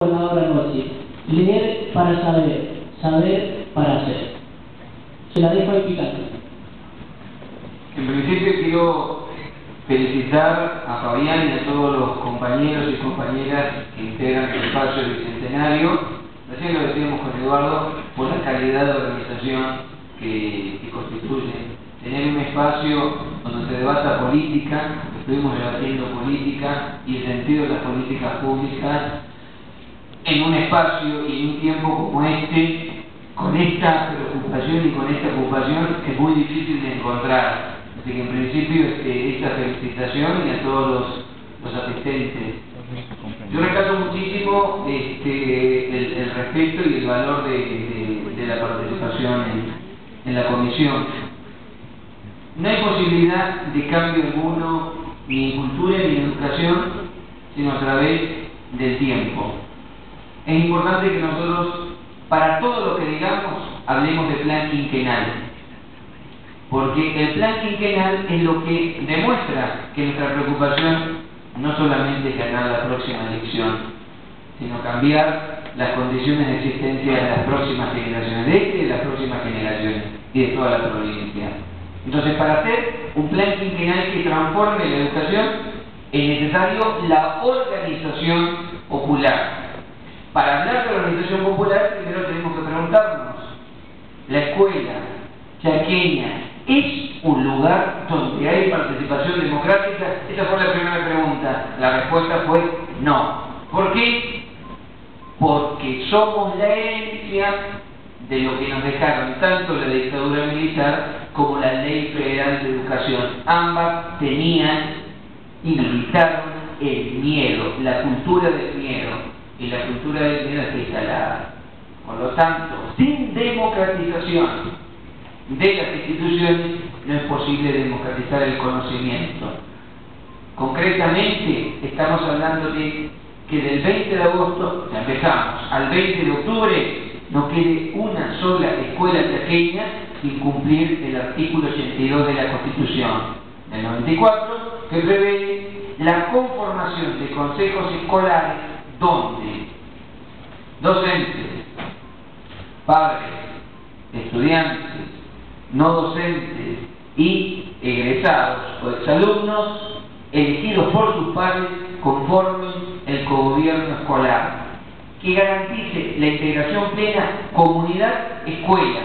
Ahora noche, leer para saber, saber para hacer. Se la dejo explicando. En principio quiero felicitar a Fabián y a todos los compañeros y compañeras que integran el espacio del Bicentenario. Recién lo decíamos con Eduardo, por la calidad de organización que constituye. Tener un espacio donde se debata política, estuvimos debatiendo política y el sentido de las políticas públicas, en un espacio y en un tiempo como este, con esta preocupación y con esta ocupación, es muy difícil de encontrar. Así que en principio esta felicitación y a todos los asistentes. Yo rescato muchísimo el respeto y el valor de la participación en la comisión. No hay posibilidad de cambio alguno ni en cultura ni en educación, sino a través del tiempo. Es importante que nosotros, para todo lo que digamos, hablemos de plan quinquenal. Porque el plan quinquenal es lo que demuestra que nuestra preocupación no solamente es ganar la próxima elección, sino cambiar las condiciones de existencia de las próximas generaciones, de las próximas generaciones y de toda la provincia. Entonces, para hacer un plan quinquenal que transforme la educación, es necesario la organización popular. Para hablar de la organización popular, primero tenemos que preguntarnos, ¿la escuela chaqueña es un lugar donde hay participación democrática? Esa fue la primera pregunta. La respuesta fue no. ¿Por qué? Porque somos la herencia de lo que nos dejaron tanto la dictadura militar como la Ley Federal de Educación. Ambas tenían y militaron el miedo, la cultura del miedo. Y la cultura del miedo está instalada. Por lo tanto, sin democratización de las instituciones, no es posible democratizar el conocimiento. Concretamente, estamos hablando de que del 20 de agosto, ya empezamos, al 20 de octubre, no quede una sola escuela chaqueña sin cumplir el artículo 82 de la Constitución del 94, que prevé la conformación de consejos escolares donde docentes, padres, estudiantes, no docentes y egresados o exalumnos elegidos por sus padres conformen el cogobierno escolar que garantice la integración plena comunidad-escuela.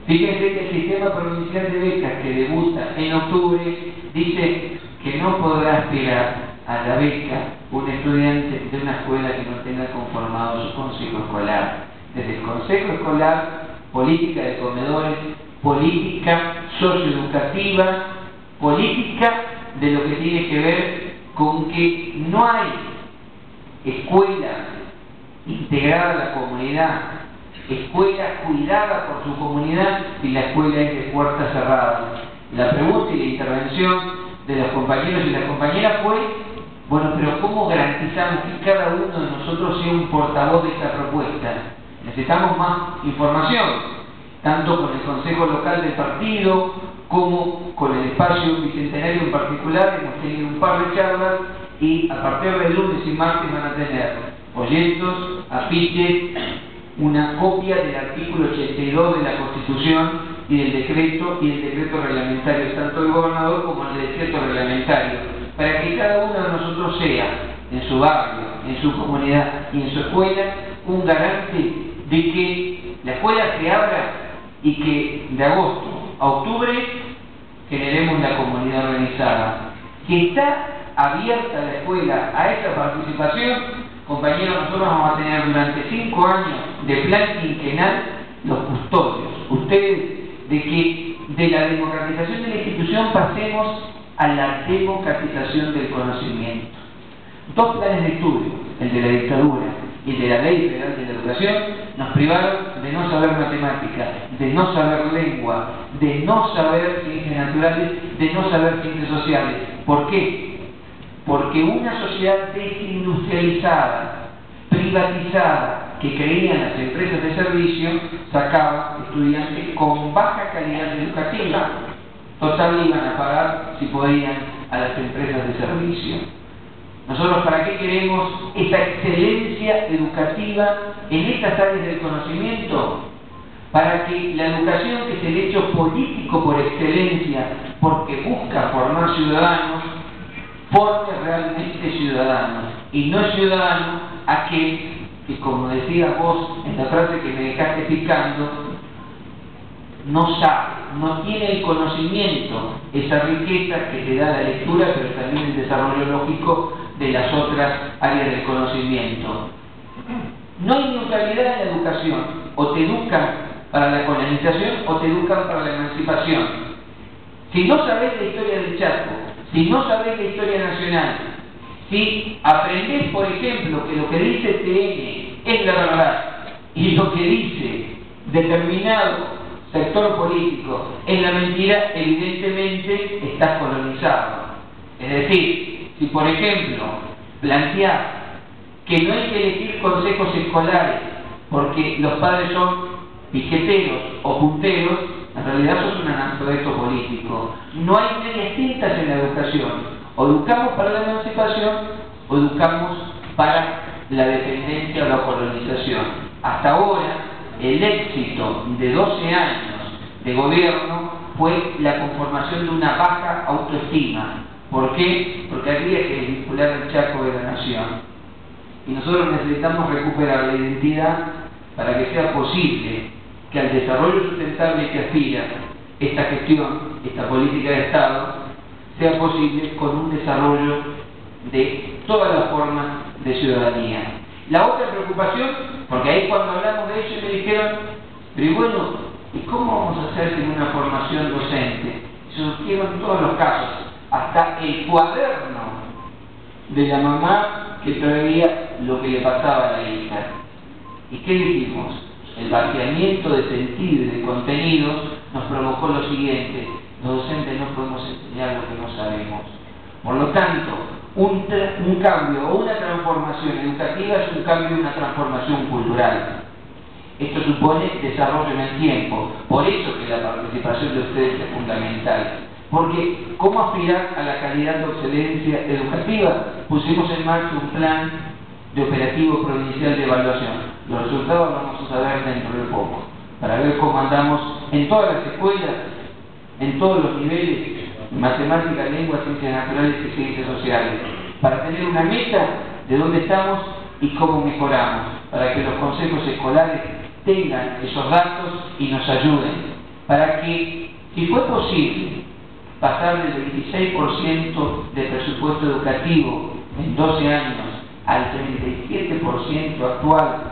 Fíjense que el sistema provincial de becas que debuta en octubre dice que no podrá aspirar a la beca un estudiante de una escuela que no tenga conformado su consejo escolar. Desde el consejo escolar, política de comedores, política socioeducativa, política de lo que tiene que ver con que no hay escuela integrada a la comunidad, escuela cuidada por su comunidad y la escuela es de puertas cerradas. La pregunta y la intervención de los compañeros y las compañeras fue: bueno, pero ¿cómo garantizamos que cada uno de nosotros sea un portavoz de esta propuesta? Necesitamos más información, tanto con el Consejo Local del partido, como con el espacio bicentenario en particular. Hemos tenido un par de charlas y a partir del lunes y martes van a tener folletos, afiches, una copia del artículo 82 de la Constitución y del decreto reglamentario, tanto del gobernador como el decreto reglamentario, para que cada uno de nosotros sea, en su barrio, en su comunidad y en su escuela, un garante de que la escuela se abra y que de agosto a octubre generemos la comunidad organizada. Que está abierta la escuela a esa participación. Compañeros, nosotros vamos a tener durante 5 años de plan quinquenal los custodios. Ustedes, de que de la democratización de la institución pasemos a la democratización del conocimiento. 2 planes de estudio, el de la dictadura y el de la Ley Federal de la Educación, nos privaron de no saber matemáticas, de no saber lengua, de no saber ciencias naturales, de no saber ciencias sociales. ¿Por qué? Porque una sociedad desindustrializada, privatizada, que creía en las empresas de servicio, sacaba estudiantes con baja calidad educativa. Total, iban a pagar, si podían, a las empresas de servicio. Nosotros, ¿para qué queremos esa excelencia educativa en estas áreas del conocimiento? Para que la educación, que es el hecho político por excelencia, porque busca formar ciudadanos, forme realmente ciudadanos. Y no es ciudadano aquel que, como decías vos en la frase que me dejaste picando, no sabe, no tiene el conocimiento, esa riqueza que te da la lectura, pero también el desarrollo lógico de las otras áreas del conocimiento. No hay neutralidad en la educación. O te educan para la colonización o te educan para la emancipación. Si no sabés la historia del Chaco, si no sabés la historia nacional, si aprendés, por ejemplo, que lo que dice TN es la verdad y lo que dice determinado sector político es la mentira, evidentemente estás colonizado. Es decir, si por ejemplo planteás que no hay que elegir consejos escolares porque los padres son piqueteros o punteros, en realidad sos un analfabeto político. No hay medias tintas en la educación. O educamos para la emancipación o educamos para la dependencia o la colonización. Hasta ahora, el éxito de 12 años de gobierno fue la conformación de una baja autoestima. ¿Por qué? Porque había que vincular el Chaco de la nación. Y nosotros necesitamos recuperar la identidad para que sea posible que al desarrollo sustentable que aspira esta gestión, esta política de Estado, sea posible con un desarrollo de todas las formas de ciudadanía. La otra preocupación, porque ahí cuando hablamos de eso me dijeron, pero bueno, ¿y cómo vamos a hacer sin una formación docente? Se surgieron todos los casos, hasta el cuaderno de la mamá que traía lo que le pasaba a la hija. ¿Y qué dijimos? El vaciamiento de sentido y de contenidos nos provocó lo siguiente: los docentes no podemos enseñar lo que no sabemos. Por lo tanto, un cambio o una transformación educativa es un cambio y una transformación cultural. Esto supone desarrollo en el tiempo. Por eso que la participación de ustedes es fundamental. Porque, ¿cómo aspirar a la calidad de excelencia educativa? Pusimos en marcha un plan de operativo provincial de evaluación. Los resultados los vamos a saber dentro de poco, para ver cómo andamos en todas las escuelas, en todos los niveles, matemáticas, lenguas, ciencias naturales y ciencias sociales, para tener una meta de dónde estamos y cómo mejoramos, para que los consejos escolares tengan esos datos y nos ayuden, para que, si fue posible, pasar del 26% de presupuesto educativo en 12 años al 37% actual,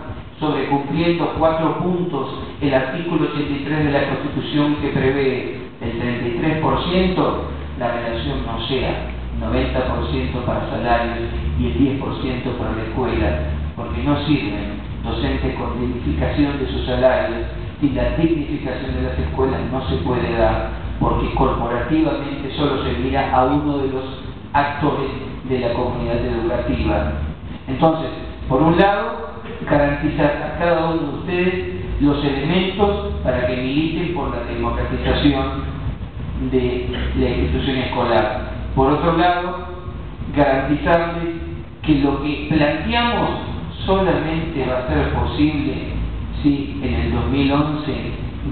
sobrecumpliendo 4 puntos el artículo 83 de la Constitución que prevé el 33%, la relación no sea 90% para salarios y el 10% para la escuela, porque no sirven docentes con dignificación de sus salarios y la dignificación de las escuelas no se puede dar, porque corporativamente solo se mira a uno de los actores de la comunidad educativa. Entonces, por un lado, garantizar a cada uno de ustedes los elementos para que militen por la democratización de la institución escolar. Por otro lado, garantizarles que lo que planteamos solamente va a ser posible si en el 2011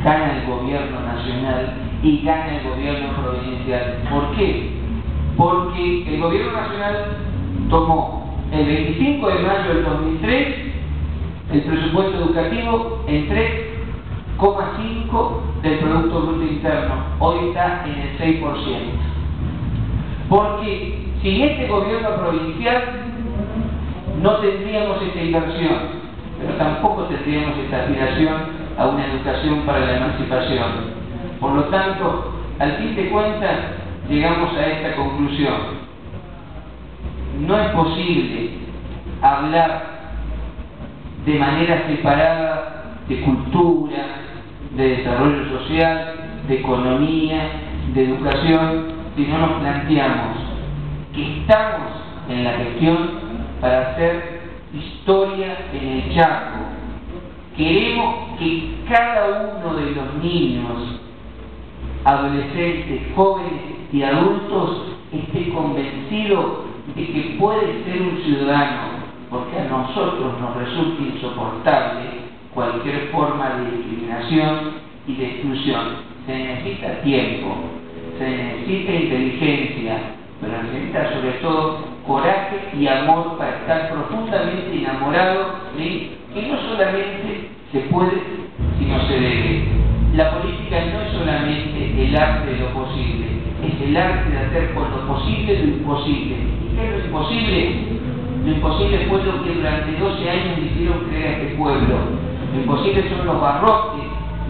gana el gobierno nacional y gana el gobierno provincial. ¿Por qué? Porque el gobierno nacional tomó el 25 de mayo del 2003 el presupuesto educativo en 3,5 del Producto Bruto Interno. Hoy está en el 6%. Porque sin este gobierno provincial no tendríamos esta inversión, pero tampoco tendríamos esta aspiración a una educación para la emancipación. Por lo tanto, al fin de cuentas, llegamos a esta conclusión. No es posible hablar de manera separada de cultura, de desarrollo social, de economía, de educación, si no nos planteamos que estamos en la gestión para hacer historia en el Chaco. Queremos que cada uno de los niños, adolescentes, jóvenes y adultos esté convencido de que puede ser un ciudadano, porque a nosotros nos resulta insoportable cualquier forma de discriminación y de exclusión. Se necesita tiempo, se necesita inteligencia, pero se necesita sobre todo coraje y amor para estar profundamente enamorado, ¿sí? Que no solamente se puede, sino se debe. La política no es solamente el arte de lo posible, es el arte de hacer con lo posible lo imposible. ¿Y qué es lo imposible? Lo imposible fue lo que durante 12 años le hicieron creer a este pueblo. Lo imposible son los barrotes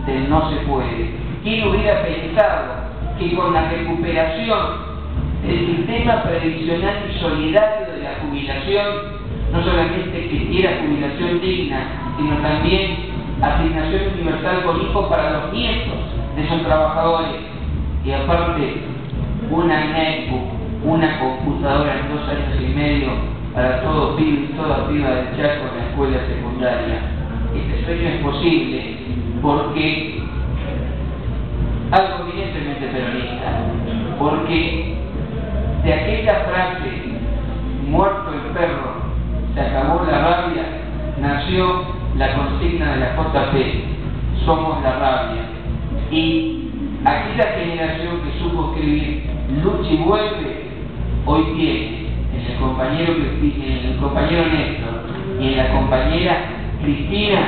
del no se puede. ¿Quién hubiera pensado que con la recuperación del sistema previsional y solidario de la jubilación, no solamente existiera jubilación digna, sino también asignación universal con hijos para los nietos de esos trabajadores, y aparte una netbook, una computadora en 2 años y medio para todo pibe y toda piba del Chaco en la escuela secundaria? Este sueño es posible porque algo evidentemente peronista, porque de aquella frase, muerto el perro, se acabó la rabia, nació la consigna de la JP, somos la rabia. Y aquella generación que supo escribir lucha y vuelve, hoy tiene en el compañero Néstor y en la compañera Cristina,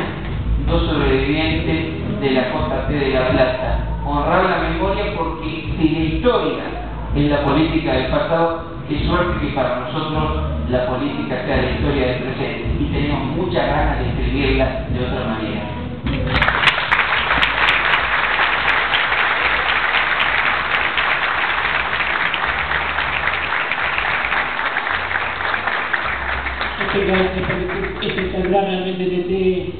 2 sobrevivientes de la JP de La Plata. Honrar la memoria, porque si la historia es la política del pasado, qué suerte que para nosotros la política sea la historia del presente, y tenemos muchas ganas de escribirla de otra manera. Espectacular realmente desde